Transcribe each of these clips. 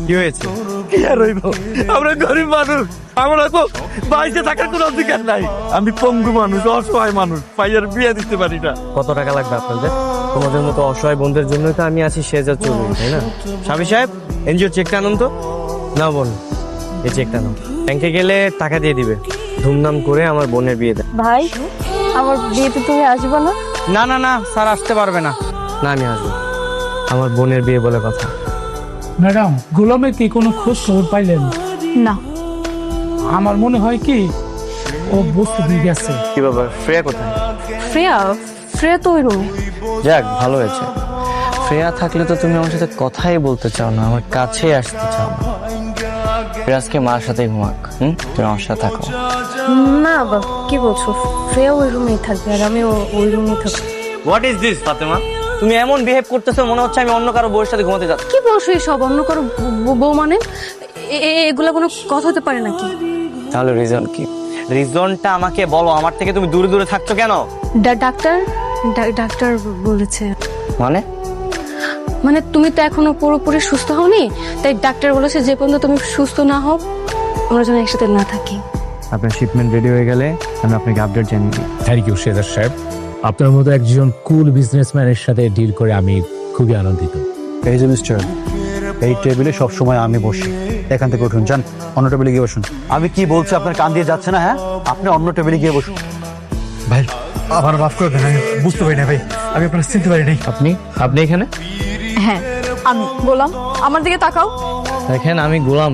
কি হয়েছে? কি আর হইব, আমরা গরিব মানুষ, আমরা তো বাইরে থাকার কোনো অধিকার নাই। আমি পঙ্গু মানুষ, অসহায় মানুষ, ভাইয়ের বিয়ে দিতে পারি না। কত টাকা লাগবে আপনাদের? তোমাদের মতো অসহায় বন্ধুদের জন্যই তো আমি আছি 6,000 চলবে, তাই না? স্বামী সাহেব, এনজিও চেকটা আনুন তো। না বোন, এই চেকটা নাও। ব্যাংকে গেলে টাকা দিয়ে দিবে। ধুমধাম করে আমার বোনের বিয়ে দেয়। ভাই, আমার বিয়েতে তুমি আসবে না? না না না, স্যার আসতে পারবে না। না, আমি আসবো। আমার বোনের বিয়ে বলে কথা। ম্যাডাম, গোলামের কি কোনো খোঁজ খবর পাইলেন? না। আমার মনে হয় কি ও বস্তু দিয়ে গেছে। কি ব্যাপার, শ্রেয়া কোথায়? শ্রেয়া? শ্রেয়া তো ওই রুমে। যাক, ভালো হয়েছে। শ্রেয়া থাকলে তো তুমি আমার সাথে কথাই বলতে চাও না, আমার কাছে আসতে চাও না। আজকে মার সাথে ঘুমাক, তুমি আমার সাথে থাকো। না বাবা, কি বলছো? শ্রেয়া ওই রুমেই থাকবে আর আমি ওই রুমেই থাকবো। What is this Fatema? তুমি এমন বিহেভ করতেছো, মনে হচ্ছে আমি অন্য কারো বউয়ের সাথে ঘুমাতে যাচ্ছি। কি বলছো এইসব? অন্য কারো বউ মানে? এগুলা কোনো কথা হতে পারে নাকি? তাহলে রিজন কি? রিজনটা আমাকে বলো। আমার থেকে তুমি দূরে দূরে থাকছো কেন? ডাক্তার বলেছে। মানে? মানে তুমি তো এখনো পুরোপুরি সুস্থ হওনি, তাই ডাক্তার বলেছে যে পর্যন্ত তুমি সুস্থ না হও আমরা যেন একসাথে না থাকি। আপনার শিপমেন্ট রেডি হয়ে গেলে আমি আপনাকে আপডেট জানিয়ে দিই। থ্যাংক ইউ শেজার সাহেব, আপনার মতো একজন কুল বিজনেসম্যানের সাথে ডিল করে আমি খুবই আনন্দিত। এই যে মিস্টার, এই টেবিলে সবসময় আমি বসি, এখান থেকে উঠুন, যান অন্য টেবিলে গিয়ে বসুন। আমি কি বলছি আপনার কান দিয়ে যাচ্ছে না? হ্যাঁ, আপনি অন্য টেবিলে গিয়ে বসুন। ভাই, আমার মাফ করে দেন, আমি বুঝতে পারি না ভাই, আমি আপনার চিনতে পারি নাই। আপনি এখানে? হ্যাঁ, আমি বললাম, আমার দিকে তাকাও। দেখেন, আমি গোলাম,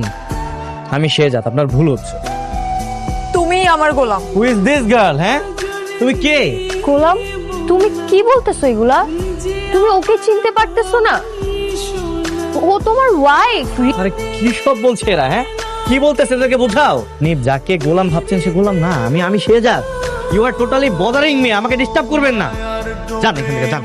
আমি শেজাত। আপনার ভুল হচ্ছে। তুমি আমার গোলাম। Who is this girl? হ্যাঁ, তুমি কে? গোলাম? তুমি কি বলতেছো এগুলা? তুমি ওকে চিনতে পারতেছো না? ও তোমার ওয়াইফ। আরে কি সব বলছে এরা? হ্যাঁ, কি বলতেছে এদেরকে বোঝাও। নিপ, যাকে গোলাম ভাবছেন সে গোলাম না, আমি শেজাত। You are totally bothering me. আমাকে ডিস্টার্ব করবেন না, যান এখান থেকে, যান।